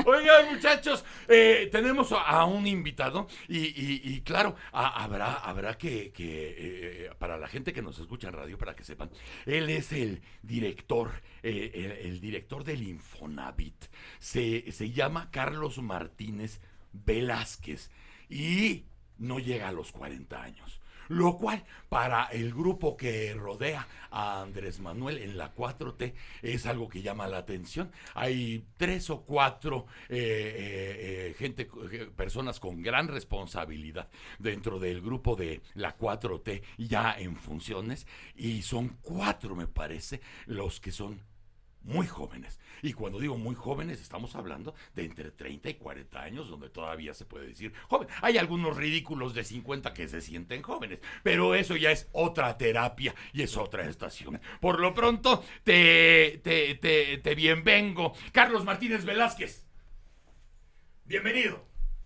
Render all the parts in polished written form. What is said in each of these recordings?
Oigan, muchachos, tenemos a un invitado y claro, habrá que para la gente que nos escucha en radio, para que sepan, él es el director, el director del Infonavit. Se llama Carlos Martínez Velázquez y no llega a los 40 años. Lo cual, para el grupo que rodea a Andrés Manuel en la 4T, es algo que llama la atención. Hay 3 o 4 personas con gran responsabilidad dentro del grupo de la 4T ya en funciones, y son 4, me parece, los que son muy jóvenes. Y cuando digo muy jóvenes, estamos hablando de entre 30 y 40 años, donde todavía se puede decir joven. Hay algunos ridículos de 50 que se sienten jóvenes, pero eso ya es otra terapia y es otra estación. Por lo pronto, te bienvengo. Carlos Martínez Velázquez, bienvenido.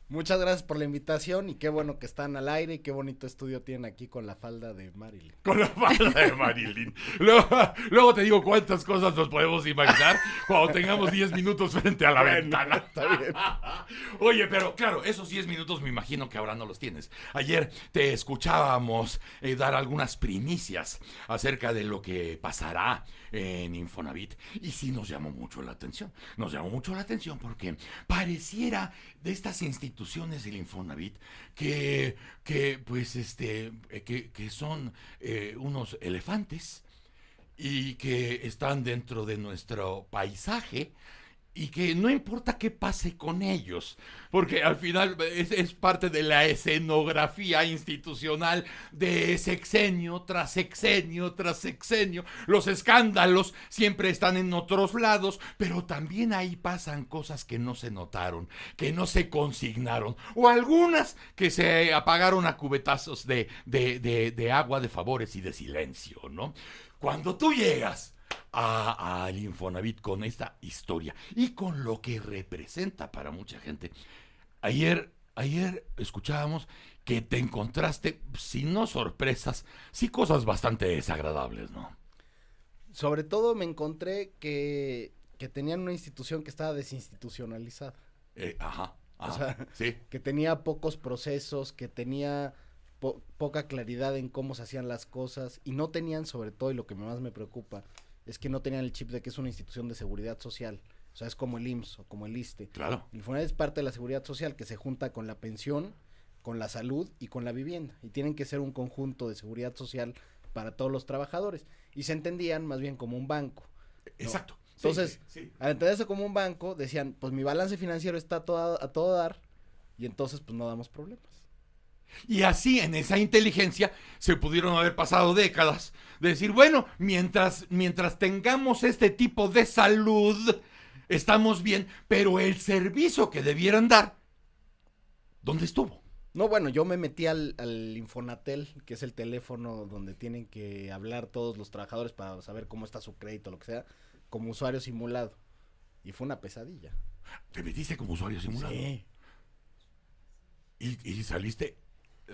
Muchas gracias por la invitación y qué bueno que están al aire y qué bonito estudio tienen aquí con la falda de Marilyn. Con la falda de Marilyn. Luego te digo cuántas cosas nos podemos imaginar cuando tengamos 10 minutos frente a la ventana. Está bien. Oye, pero claro, esos 10 minutos me imagino que ahora no los tienes. Ayer te escuchábamos dar algunas primicias acerca de lo que pasará en Infonavit y sí nos llamó mucho la atención. Nos llamó mucho la atención porque pareciera de estas instituciones del Infonavit que son unos elefantes y que están dentro de nuestro paisaje y que no importa qué pase con ellos, porque al final es parte de la escenografía institucional de sexenio tras sexenio tras sexenio. Los escándalos siempre están en otros lados, pero también ahí pasan cosas que no se notaron, que no se consignaron, o algunas que se apagaron a cubetazos de agua, de favores y de silencio, ¿no? Cuando tú llegas al Infonavit con esta historia y con lo que representa para mucha gente. Ayer escuchábamos que te encontraste, si no sorpresas, sí cosas bastante desagradables, ¿no? Sobre todo me encontré que tenían una institución que estaba desinstitucionalizada. Ajá. O sea, sí. que tenía pocos procesos, que tenía poca claridad en cómo se hacían las cosas y no tenían, sobre todo, y lo que más me preocupa, es que no tenían el chip de que es una institución de seguridad social. O sea, es como el IMSS o como el ISSSTE. Claro. El Infonavit es parte de la seguridad social que se junta con la pensión, con la salud y con la vivienda. Y tienen que ser un conjunto de seguridad social para todos los trabajadores. Y se entendían más bien como un banco, ¿no? Exacto. Entonces, sí. al entenderse como un banco, decían, pues mi balance financiero está a todo dar y entonces pues no damos problemas. Y así, en esa inteligencia, se pudieron haber pasado décadas de decir, bueno, mientras tengamos este tipo de salud, estamos bien, pero el servicio que debieran dar, ¿dónde estuvo? No, bueno, yo me metí al Infonatel, que es el teléfono donde tienen que hablar todos los trabajadores para saber cómo está su crédito, lo que sea, como usuario simulado. Y fue una pesadilla. ¿Te metiste como usuario simulado? Sí. ¿Y saliste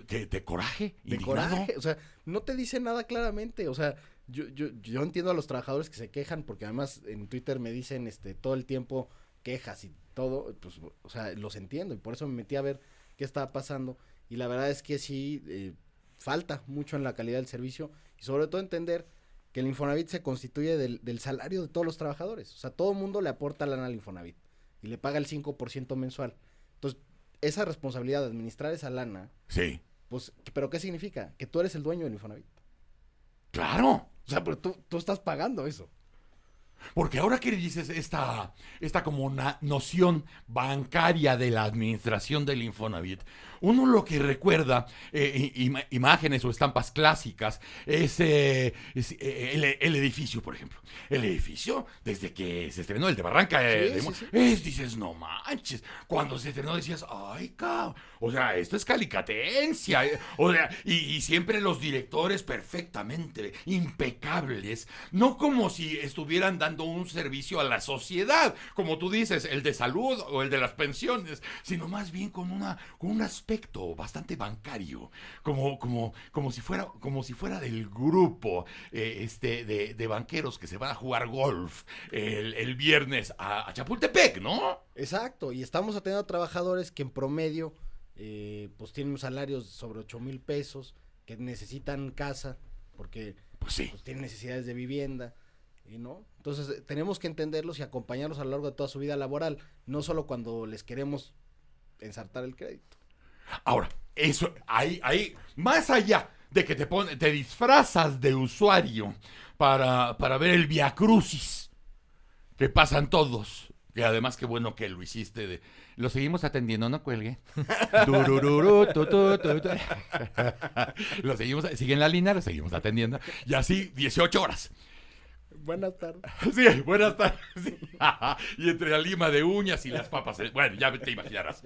de coraje? De ¿Indignado? coraje, o sea, no te dice nada claramente, o sea, yo entiendo a los trabajadores que se quejan, porque además en Twitter me dicen todo el tiempo quejas y todo, pues, o sea, los entiendo, y por eso me metí a ver qué estaba pasando, y la verdad es que sí, falta mucho en la calidad del servicio, y sobre todo entender que el Infonavit se constituye del salario de todos los trabajadores, o sea, todo el mundo le aporta lana al Infonavit, y le paga el 5% mensual, entonces, esa responsabilidad de administrar esa lana, Sí. pues, ¿pero qué significa? Que tú eres el dueño del Infonavit. Claro. O sea, pero tú estás pagando eso. Porque ahora que dices esta como una noción bancaria de la administración del Infonavit, uno lo que recuerda, imágenes o estampas clásicas, es el edificio, por ejemplo. El edificio, desde que se estrenó el de Barranca, dices, no manches. Cuando se estrenó decías, ay, cabrón. O sea, esto es calicatencia. O sea, y siempre los directores perfectamente impecables, no como si estuvieran dando un servicio a la sociedad, como tú dices, el de salud o el de las pensiones, sino más bien con un aspecto bastante bancario, como si fuera del grupo de banqueros que se van a jugar golf el viernes a Chapultepec, ¿no? Exacto, y estamos atendiendo a trabajadores que en promedio pues tienen salarios sobre 8,000 pesos, que necesitan casa, porque Pues sí. pues, tienen necesidades de vivienda, ¿no? Entonces tenemos que entenderlos y acompañarlos a lo largo de toda su vida laboral, no solo cuando les queremos ensartar el crédito. Ahora, eso, ahí, más allá de que te disfrazas de usuario para ver el viacrucis que pasan todos, que además qué bueno que lo hiciste, lo seguimos atendiendo, no cuelgue. Turururu, tu, tu, tu, tu. Sigue en la línea, lo seguimos atendiendo. Y así, 18 horas. Buenas tardes. Sí, buenas tardes. Sí. Y entre la lima de uñas y las papas. Bueno, ya te imaginarás.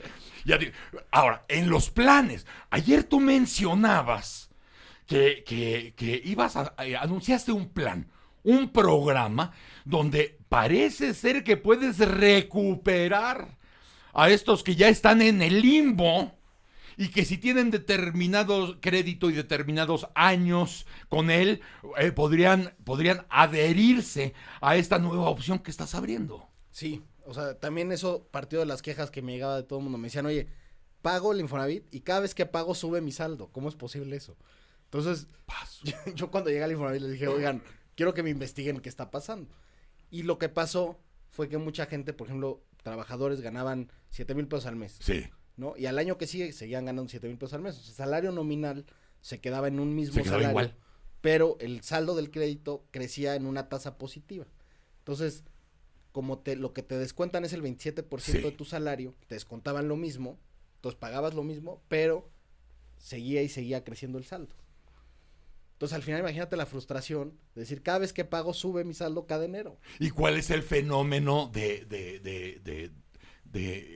Ahora, en los planes, ayer tú mencionabas que anunciaste un plan, un programa donde parece ser que puedes recuperar a estos que ya están en el limbo y que si tienen determinado crédito y determinados años con él, podrían adherirse a esta nueva opción que estás abriendo. Sí, o sea, también eso partió de las quejas que me llegaba de todo el mundo. Me decían, oye, pago el Infonavit y cada vez que pago sube mi saldo. ¿Cómo es posible eso? Entonces, yo cuando llegué al Infonavit les dije, oigan, quiero que me investiguen qué está pasando. Y lo que pasó fue que mucha gente, por ejemplo, trabajadores ganaban 7,000 pesos al mes. Sí. ¿No? Y al año que sigue seguían ganando 7,000 pesos al mes. O sea, el salario nominal se quedaba en un mismo salario. Igual. Pero el saldo del crédito crecía en una tasa positiva. Entonces, como lo que te descuentan es el 27% de tu salario, te descontaban lo mismo, entonces pagabas lo mismo, pero seguía creciendo el saldo. Entonces, al final, imagínate la frustración de decir, cada vez que pago, sube mi saldo cada enero. ¿Y cuál es el fenómeno de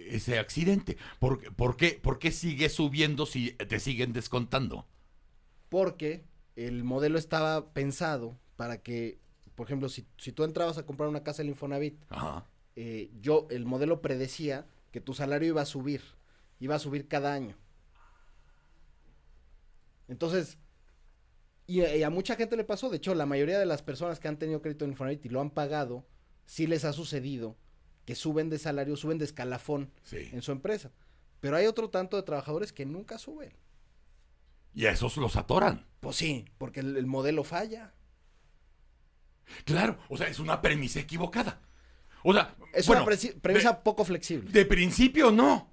ese accidente? ¿Por qué sigue subiendo si te siguen descontando? Porque el modelo estaba pensado para que, por ejemplo, si tú entrabas a comprar una casa en Infonavit, el modelo predecía que tu salario iba a subir cada año. Entonces, y a mucha gente le pasó, de hecho, la mayoría de las personas que han tenido crédito en Infonavit y lo han pagado, sí les ha sucedido que suben de salario, suben de escalafón en su empresa. Pero hay otro tanto de trabajadores que nunca suben. Y a esos los atoran. Pues sí, porque el modelo falla. Claro, o sea, es una premisa equivocada. O sea, es una premisa poco flexible. De principio no,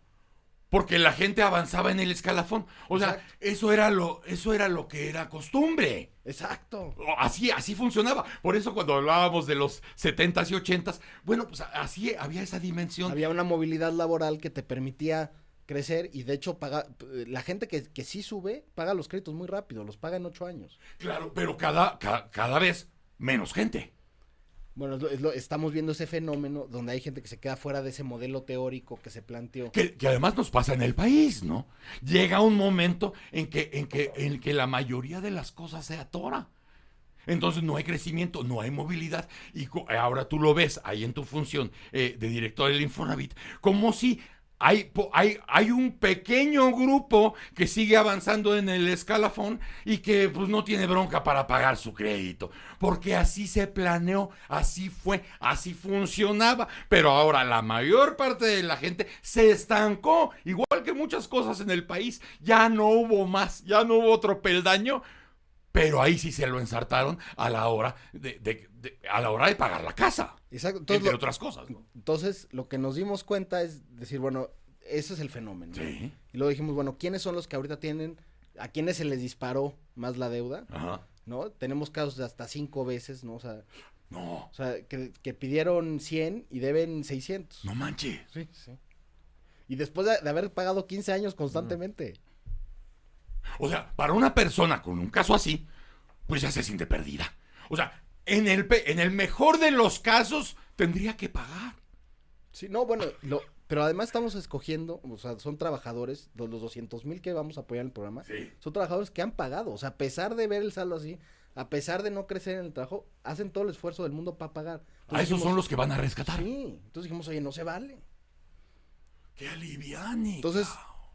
porque la gente avanzaba en el escalafón. O sea, eso era lo que era costumbre. Exacto. Así funcionaba. Por eso cuando hablábamos de los 70s y 80s, bueno, pues así había esa dimensión. Había una movilidad laboral que te permitía crecer y de hecho la gente que sí sube, paga los créditos muy rápido, los paga en 8 años. Claro, pero cada vez menos gente. Bueno, estamos viendo ese fenómeno donde hay gente que se queda fuera de ese modelo teórico que se planteó. Que además nos pasa en el país, ¿no? Llega un momento en que la mayoría de las cosas se atora. Entonces no hay crecimiento, no hay movilidad. Y ahora tú lo ves ahí en tu función de director del Infonavit, como si hay un pequeño grupo que sigue avanzando en el escalafón y que pues no tiene bronca para pagar su crédito, porque así se planeó, así fue, así funcionaba, pero ahora la mayor parte de la gente se estancó, igual que muchas cosas en el país, ya no hubo más, ya no hubo otro peldaño, pero ahí sí se lo ensartaron a la hora de pagar la casa. Exacto. Entonces, entre otras cosas, ¿no? Entonces, lo que nos dimos cuenta es decir, bueno, ese es el fenómeno. Sí. Y luego dijimos, bueno, ¿quiénes son los que ahorita a quiénes se les disparó más la deuda? Ajá. ¿No? Tenemos casos de hasta 5 veces, ¿no? O sea, no. O sea, que pidieron 100 y deben 600. No manches. Sí. Y después de haber pagado 15 años constantemente. O sea, para una persona con un caso así, pues ya se siente perdida. O sea, en el mejor de los casos, tendría que pagar. Sí, no, bueno, pero además estamos escogiendo, o sea, son trabajadores, los 200,000 que vamos a apoyar en el programa, son trabajadores que han pagado, o sea, a pesar de ver el saldo así, a pesar de no crecer en el trabajo, hacen todo el esfuerzo del mundo para pagar. A esos son los que van a rescatar. Sí, entonces dijimos, oye, no se vale. ¡Qué aliviane! Entonces,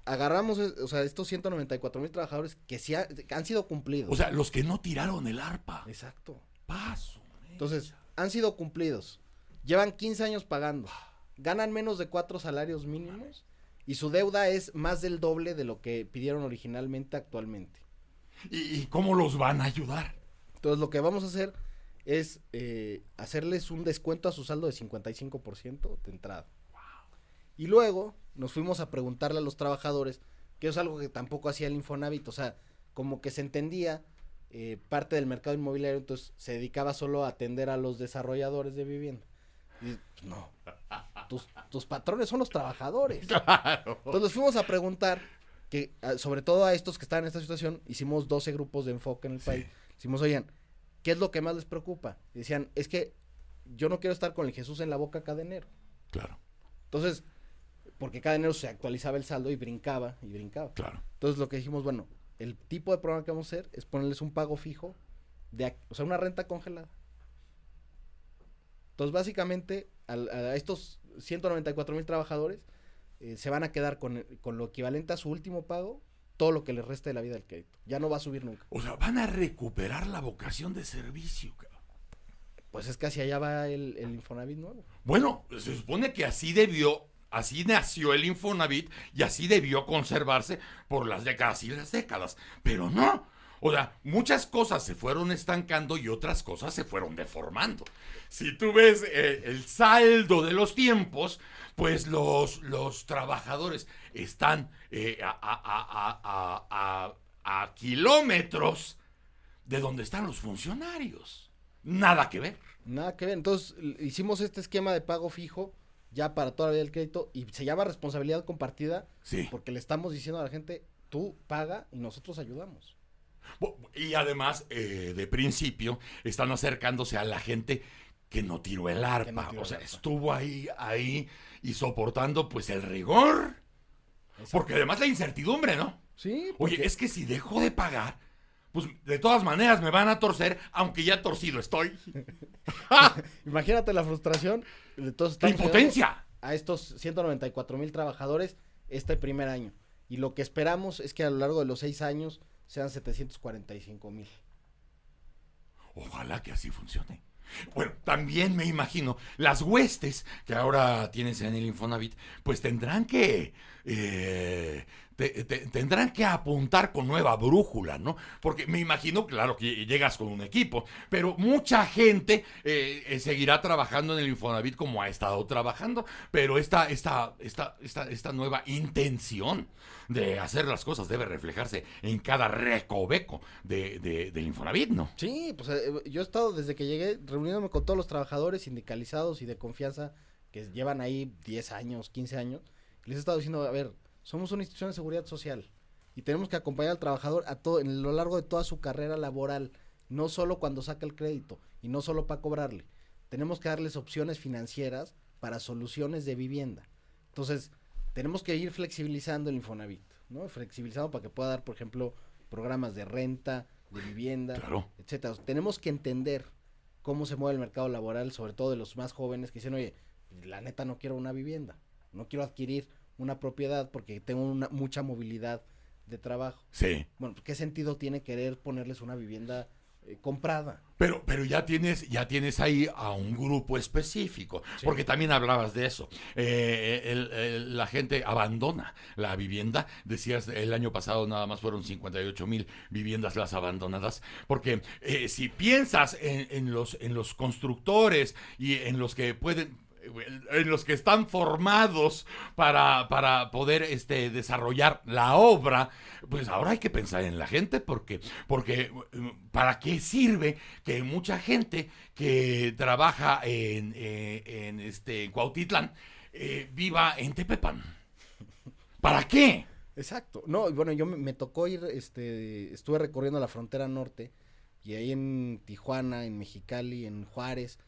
agarramos, o sea, estos 194,000 trabajadores que sí han sido cumplidos. O sea, los que no tiraron el arpa. Exacto. Paso. Entonces, han sido cumplidos. Llevan 15 años pagando. Ganan menos de 4 salarios mínimos. Y su deuda es más del doble de lo que pidieron originalmente actualmente. ¿Y cómo los van a ayudar? Entonces, lo que vamos a hacer es hacerles un descuento a su saldo de 55% de entrada. Y luego nos fuimos a preguntarle a los trabajadores, que es algo que tampoco hacía el Infonavit, o sea, como que se entendía parte del mercado inmobiliario, entonces se dedicaba solo a atender a los desarrolladores de vivienda. Y pues, no, tus patrones son los trabajadores. Claro. Entonces les fuimos a preguntar, que sobre todo a estos que están en esta situación, hicimos 12 grupos de enfoque en el país. Decimos, oigan, ¿qué es lo que más les preocupa? Y decían, es que yo no quiero estar con el Jesús en la boca cada enero. Claro. Entonces, porque cada enero se actualizaba el saldo y brincaba. Claro. Entonces lo que dijimos, bueno, el tipo de programa que vamos a hacer es ponerles un pago fijo, o sea, una renta congelada. Entonces básicamente a estos 194,000 trabajadores se van a quedar con lo equivalente a su último pago, todo lo que les resta de la vida del crédito. Ya no va a subir nunca. O sea, van a recuperar la vocación de servicio, cabrón. Pues es que hacia allá va el Infonavit nuevo. Bueno, se supone que así nació el Infonavit y así debió conservarse por las décadas y las décadas. Pero no. O sea, muchas cosas se fueron estancando y otras cosas se fueron deformando. Si tú ves el saldo de los tiempos, pues los trabajadores están a kilómetros de donde están los funcionarios. Nada que ver. Nada que ver. Entonces hicimos este esquema de pago fijo ya para toda la vida del crédito y se llama responsabilidad compartida. Sí. Porque le estamos diciendo a la gente, tú paga y nosotros ayudamos. Y además, de principio, están acercándose a la gente que no tiró el arpa. O sea, estuvo ahí y soportando pues el rigor. Exacto. Porque además la incertidumbre, ¿no? Sí. Oye, es que si dejo de pagar, pues de todas maneras me van a torcer, aunque ya torcido estoy. Imagínate la frustración. Entonces, ¡la impotencia! A estos 194,000 trabajadores este primer año. Y lo que esperamos es que a lo largo de los 6 años sean 745,000. Ojalá que así funcione. Bueno, también me imagino, las huestes que ahora tienes en el Infonavit, pues tendrán que tendrán que apuntar con nueva brújula, ¿no? Porque me imagino, claro, que llegas con un equipo, pero mucha gente seguirá trabajando en el Infonavit como ha estado trabajando, pero esta nueva intención de hacer las cosas debe reflejarse en cada recoveco del Infonavit, ¿no? Sí, pues yo he estado desde que llegué reuniéndome con todos los trabajadores sindicalizados y de confianza que llevan ahí 10 años, 15 años. Les he estado diciendo, a ver, somos una institución de seguridad social y tenemos que acompañar al trabajador a lo largo de toda su carrera laboral, no solo cuando saca el crédito y no solo para cobrarle. Tenemos que darles opciones financieras para soluciones de vivienda. Entonces, tenemos que ir flexibilizando el Infonavit, ¿no? Flexibilizando para que pueda dar, por ejemplo, programas de renta, de vivienda, claro, etcétera. Tenemos que entender cómo se mueve el mercado laboral, sobre todo de los más jóvenes que dicen, oye, la neta no quiero una vivienda, no quiero adquirir una propiedad porque tengo mucha movilidad de trabajo. Sí. Bueno, ¿qué sentido tiene querer ponerles una vivienda comprada? Pero ya tienes ahí a un grupo específico, sí, porque también hablabas de eso. La gente abandona la vivienda. Decías, el año pasado nada más fueron 58,000 viviendas las abandonadas, porque si piensas en los constructores y en los que están formados para poder desarrollar la obra, pues ahora hay que pensar en la gente, porque ¿para qué sirve que mucha gente que trabaja en Cuautitlán viva en Tepepan? ¿Para qué? Exacto. No, bueno, yo me tocó ir, estuve recorriendo la frontera norte y ahí en Tijuana, en Mexicali, en Juárez,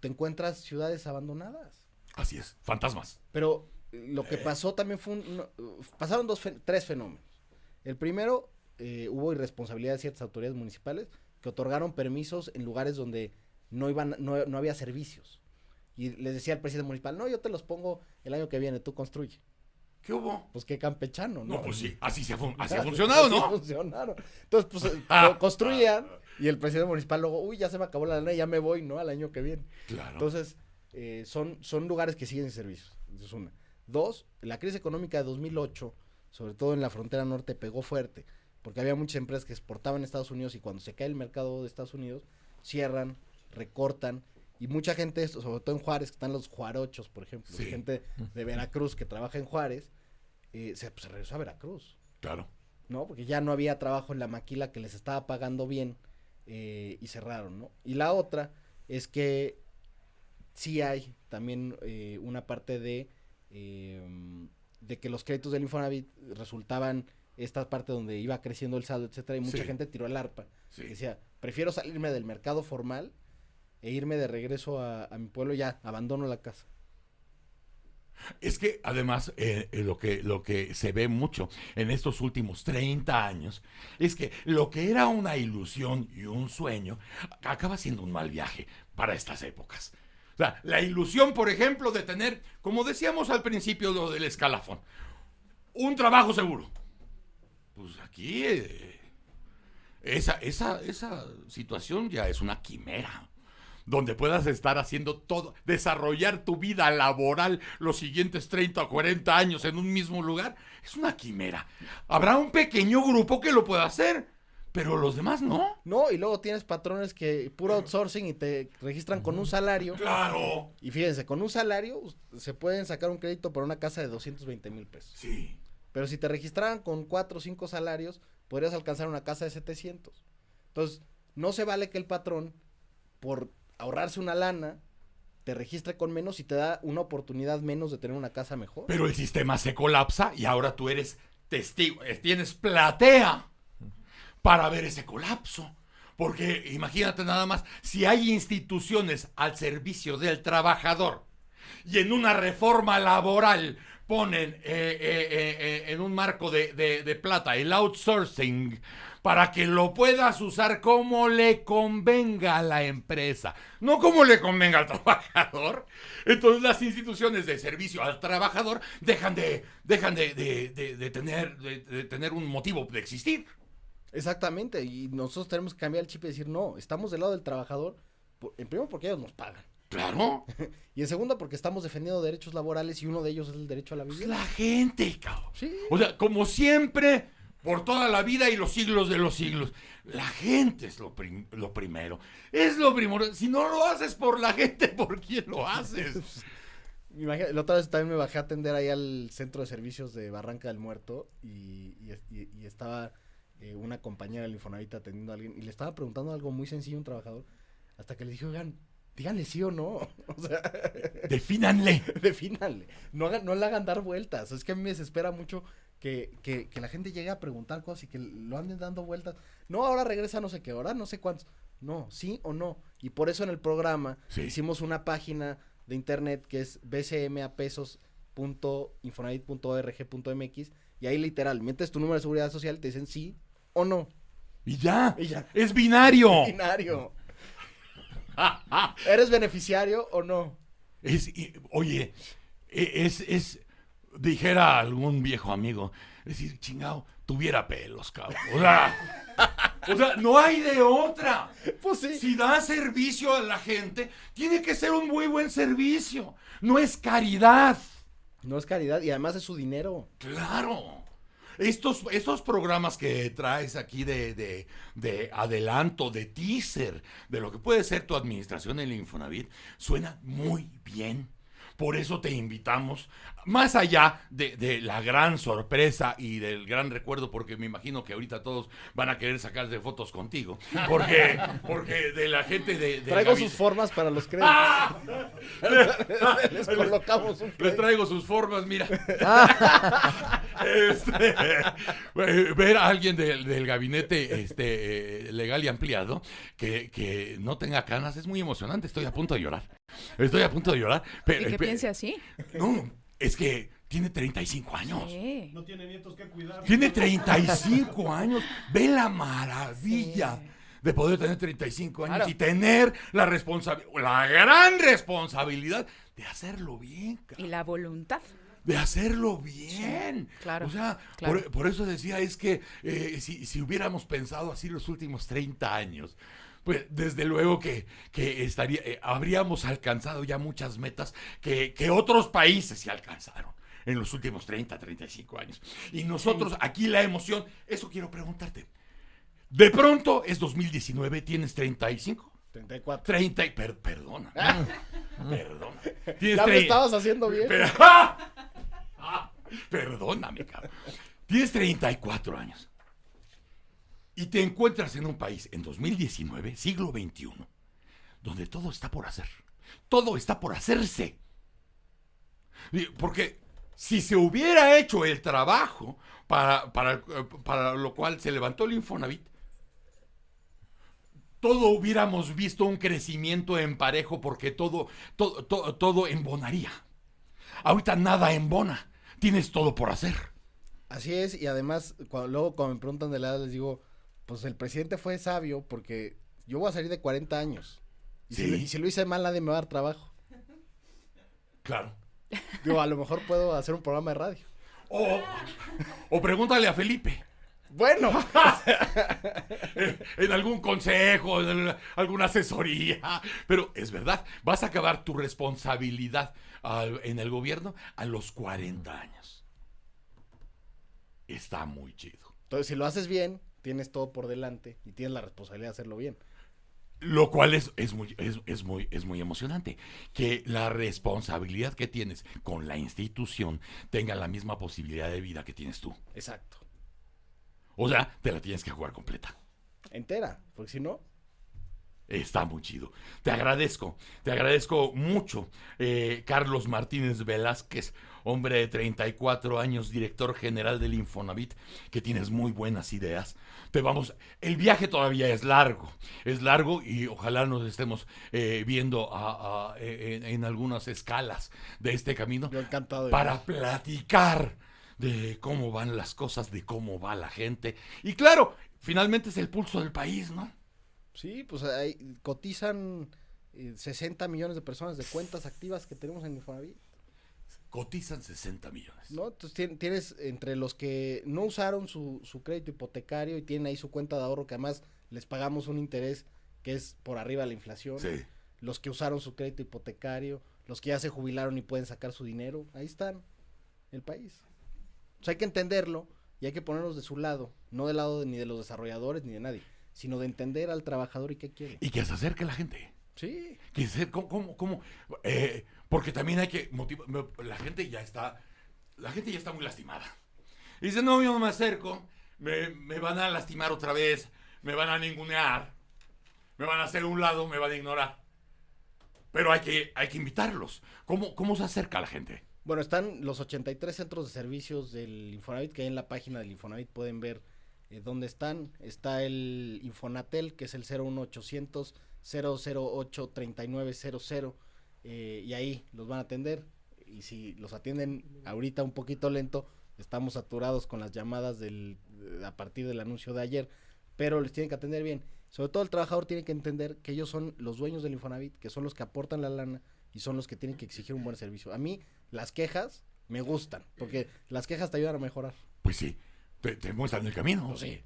te encuentras ciudades abandonadas. Así es, fantasmas. Pero lo que pasó también pasaron tres fenómenos. El primero, hubo irresponsabilidad de ciertas autoridades municipales que otorgaron permisos en lugares donde no había servicios. y les decía al presidente municipal, no, yo te los pongo el año que viene, tú construye. ¿Qué hubo? Pues qué campechano, ¿no? No, pues sí, así ha funcionado, ¿no? Así funcionaron. Entonces, pues, construían, y el presidente municipal luego, uy, ya se me acabó la lana, ya me voy, ¿no? Al año que viene. Claro. Entonces, son lugares que siguen sin servicios. Esa es una. Dos, la crisis económica de 2008, sobre todo en la frontera norte, pegó fuerte, porque había muchas empresas que exportaban a Estados Unidos y cuando se cae el mercado de Estados Unidos, cierran, recortan, y mucha gente, sobre todo en Juárez, que están los juarochos, por ejemplo, Sí. gente de Veracruz que trabaja en Juárez, se regresó a Veracruz, Claro. ¿no? Porque ya no había trabajo en la maquila que les estaba pagando bien, y cerraron, ¿no? Y la otra es que sí hay también una parte de que los créditos del Infonavit resultaban esta parte donde iba creciendo el saldo, etcétera, y mucha Sí. gente tiró el arpa. Sí. Decía, prefiero salirme del mercado formal e irme de regreso a mi pueblo, ya, abandono la casa. Es que además lo que se ve mucho en estos últimos 30 años es que lo que era una ilusión y un sueño acaba siendo un mal viaje para estas épocas. O sea, la ilusión, por ejemplo, de tener, como decíamos al principio lo del escalafón, un trabajo seguro. Pues aquí esa situación ya es una quimera. Donde puedas estar haciendo todo, desarrollar tu vida laboral los siguientes 30 o 40 años en un mismo lugar, es una quimera. Habrá un pequeño grupo que lo pueda hacer, pero los demás no. No, y luego tienes patrones que puro outsourcing y te registran con un salario. ¡Claro! Y fíjense, con un salario se pueden sacar un crédito para una casa de 220,000 pesos. Sí. Pero si te registraran con 4 o 5 salarios, podrías alcanzar una casa de 700. Entonces, no se vale que el patrón, por ahorrarse una lana, te registre con menos y te da una oportunidad menos de tener una casa mejor. Pero el sistema se colapsa y ahora tú eres testigo, tienes platea para ver ese colapso. Porque imagínate nada más, si hay instituciones al servicio del trabajador y en una reforma laboral ponen en un marco de plata el outsourcing para que lo puedas usar como le convenga a la empresa, no como le convenga al trabajador, entonces las instituciones de servicio al trabajador dejan de tener un motivo de existir. Exactamente, y nosotros tenemos que cambiar el chip y decir, no, estamos del lado del trabajador, en primero porque ellos nos pagan. Claro. Y en segundo porque estamos defendiendo derechos laborales y uno de ellos es el derecho a la vivienda. La gente, cabrón. Sí. O sea, como siempre, por toda la vida y los siglos de los siglos, la gente es lo primero. Es lo primero. Si no lo haces por la gente, ¿por quién lo haces? Imagínate, la otra vez también me bajé a atender ahí al centro de servicios de Barranca del Muerto y estaba una compañera del Infonavit atendiendo a alguien y le estaba preguntando algo muy sencillo a un trabajador, hasta que le dije, oigan, díganle sí o no. O sea, defínanle. Defínanle. No le hagan dar vueltas. Es que a mí me desespera mucho que la gente llegue a preguntar cosas y que lo anden dando vueltas. No, ahora regresa no sé qué hora, no sé cuántos. No, sí o no. Y por eso en el programa hicimos una página de internet que es bcmapesos.infonavit.org.mx y ahí literal, metes tu número de seguridad social y te dicen sí o no. Y ya. Y ya. Es binario. Binario. ¿Eres beneficiario o no? Oye, dijera algún viejo amigo, es decir, chingado, tuviera pelos, cabrón. O sea, no hay de otra. Pues sí. Si da servicio a la gente, tiene que ser un muy buen servicio. No es caridad. No es caridad y además es su dinero. Claro. Estos programas que traes aquí de adelanto, de teaser, de lo que puede ser tu administración en el Infonavit, suena muy bien. Por eso te invitamos, más allá de la gran sorpresa y del gran recuerdo, porque me imagino que ahorita todos van a querer sacarse fotos contigo, porque de la gente de traigo sus formas para los créditos. ¡Ah! Les colocamos un crédito. Les traigo sus formas, mira. Ver a alguien del gabinete legal y ampliado que no tenga canas es muy emocionante. Estoy a punto de llorar. ¿Y que piense así? No, es que tiene 35 años. Sí. No tiene nietos que cuidar. Tiene 35 años. Ve la maravilla de poder tener 35 años y tener la gran responsabilidad de hacerlo bien. Y la voluntad. De hacerlo bien. Sí, claro. O sea, claro. Por eso decía, es que si hubiéramos pensado así los últimos 30 años, pues desde luego que habríamos alcanzado ya muchas metas que otros países se alcanzaron en los últimos 30, 35 años. Y nosotros, aquí la emoción, eso quiero preguntarte. De pronto es 2019, ¿tienes 35? 34. 30, perdona. Perdona. Ya me estabas haciendo bien. Perdóname, cabrón. Tienes 34 años. Y te encuentras en un país en 2019, siglo XXI, donde todo está por hacer. Todo está por hacerse. Porque si se hubiera hecho el trabajo para lo cual se levantó el Infonavit, todo hubiéramos visto un crecimiento en parejo porque todo embonaría. Ahorita nada embona. Tienes todo por hacer. Así es, y además, luego cuando me preguntan de la edad, les digo, pues el presidente fue sabio porque yo voy a salir de 40 años. Y si lo hice mal, nadie me va a dar trabajo. Claro. Digo, a lo mejor puedo hacer un programa de radio. O pregúntale a Felipe. Bueno. En algún consejo, en alguna asesoría. Pero es verdad, vas a acabar tu responsabilidad en el gobierno a los 40 años. Está muy chido. Entonces, si lo haces bien, tienes todo por delante y tienes la responsabilidad de hacerlo bien. Lo cual es muy emocionante. Que la responsabilidad que tienes con la institución tenga la misma posibilidad de vida que tienes tú. Exacto. O sea, te la tienes que jugar completa. Entera, porque si no... Está muy chido. Te agradezco mucho, Carlos Martínez Velázquez, hombre de 34 años, director general del Infonavit, que tienes muy buenas ideas. El viaje todavía es largo y ojalá nos estemos viendo en algunas escalas de este camino. Yo encantado para platicar de cómo van las cosas, de cómo va la gente. Y claro, finalmente es el pulso del país, ¿no? Sí, pues ahí cotizan 60 millones de personas de cuentas activas que tenemos en Infonavit. Cotizan 60 millones. ¿No? Entonces tienes entre los que no usaron su crédito hipotecario y tienen ahí su cuenta de ahorro, que además les pagamos un interés que es por arriba de la inflación. Sí. Los que usaron su crédito hipotecario, los que ya se jubilaron y pueden sacar su dinero, ahí están, el país. Pues hay que entenderlo y hay que ponernos de su lado, no del lado ni de los desarrolladores ni de nadie, sino de entender al trabajador y qué quiere. Y que se acerque la gente. Sí. ¿Cómo? Porque también hay que motivar. La gente ya está muy lastimada. Y dice, no, yo no me acerco, me van a lastimar otra vez, me van a ningunear, me van a hacer un lado, me van a ignorar. Pero hay que invitarlos. ¿Cómo se acerca la gente? Bueno, están los 83 centros de servicios del Infonavit, que ahí en la página del Infonavit pueden ver dónde están. Está el Infonatel, que es el 01800 008 3900, y ahí los van a atender. Y si los atienden ahorita un poquito lento, estamos saturados con las llamadas a partir del anuncio de ayer, pero les tienen que atender bien. Sobre todo el trabajador tiene que entender que ellos son los dueños del Infonavit, que son los que aportan la lana y son los que tienen que exigir un buen servicio. A mí las quejas me gustan, porque las quejas te ayudan a mejorar. Pues sí, te muestran el camino. Pues sí.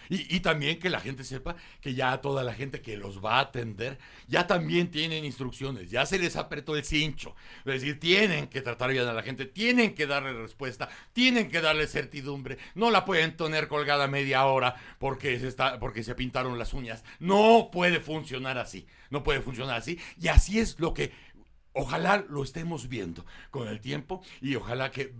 Y también que la gente sepa que ya toda la gente que los va a atender ya también tienen instrucciones, ya se les apretó el cincho. Es decir, tienen que tratar bien a la gente, tienen que darle respuesta, tienen que darle certidumbre. No la pueden tener colgada media hora porque se pintaron las uñas. No puede funcionar así. Y así es lo que... Ojalá lo estemos viendo con el tiempo y ojalá que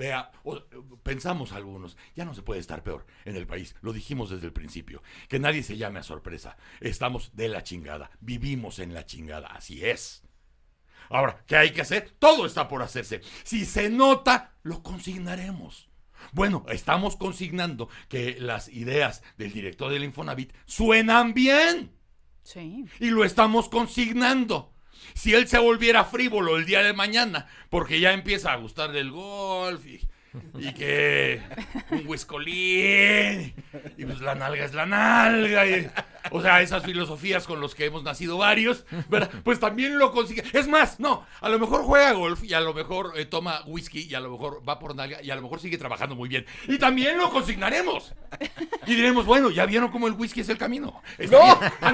pensamos algunos, ya no se puede estar peor en el país, lo dijimos desde el principio, que nadie se llame a sorpresa, estamos de la chingada, vivimos en la chingada, así es. Ahora, ¿qué hay que hacer? Todo está por hacerse, si se nota, lo consignaremos. Bueno, estamos consignando que las ideas del director del Infonavit suenan bien. Sí. Y lo estamos consignando. Si él se volviera frívolo el día de mañana, porque ya empieza a gustarle el golf y que un huiscolín y pues la nalga es la nalga o sea, esas filosofías con las que hemos nacido varios, ¿verdad? Pues también lo consigue. Es más, no, a lo mejor juega golf y a lo mejor toma whisky y a lo mejor va por nalga y a lo mejor sigue trabajando muy bien. Y también lo consignaremos. Y diremos, bueno, ya vieron cómo el whisky es el camino. ¡No! ¡Ah,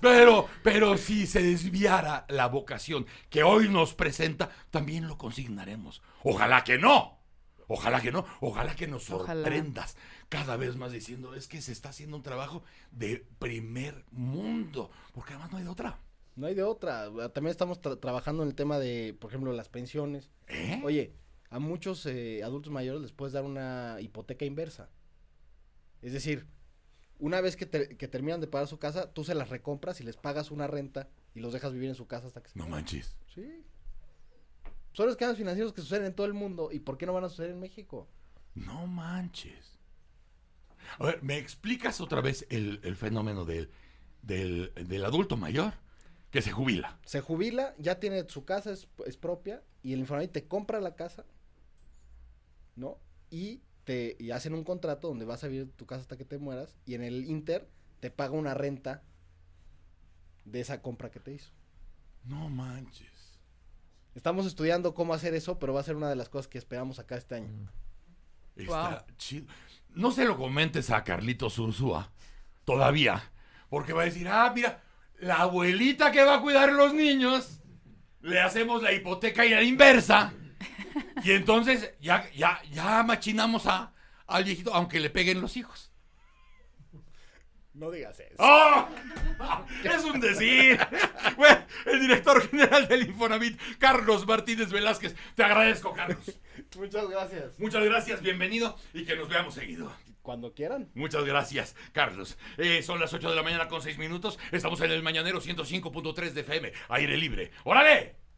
no! Pero si se desviara la vocación que hoy nos presenta, también lo consignaremos. Ojalá que no. Ojalá que no. Ojalá que nos sorprendas cada vez más diciendo, es que se está haciendo un trabajo de primer mundo. Porque además no hay de otra. No hay de otra. También estamos trabajando en el tema de, por ejemplo, las pensiones. Oye, a muchos adultos mayores les puedes dar una hipoteca inversa. Es decir, una vez que terminan de pagar su casa, tú se las recompras y les pagas una renta y los dejas vivir en su casa hasta que se No manches. Sí. Son los cambios financieros que suceden en todo el mundo. ¿Y por qué no van a suceder en México? No manches. A ver, ¿me explicas otra vez el fenómeno del adulto mayor que se jubila? Se jubila, ya tiene su casa, es propia, y el Infonavit te compra la casa, ¿no? Y hacen un contrato donde vas a vivir tu casa hasta que te mueras, y en el Inter te paga una renta de esa compra que te hizo. No manches. Estamos estudiando cómo hacer eso, pero va a ser una de las cosas que esperamos acá este año. Está chido. No se lo comentes a Carlitos Ursúa todavía, porque va a decir, mira, la abuelita que va a cuidar a los niños, le hacemos la hipoteca y la inversa, y entonces ya machinamos al viejito, aunque le peguen los hijos. No digas eso. ¡Oh! Es un decir. Bueno, el director general del Infonavit, Carlos Martínez Velázquez. Te agradezco, Carlos. Muchas gracias. Muchas gracias, bienvenido y que nos veamos seguido. Cuando quieran. Muchas gracias, Carlos. Son las 8 de la mañana con 6 minutos. Estamos en el Mañanero 105.3 de FM. Aire libre. ¡Órale!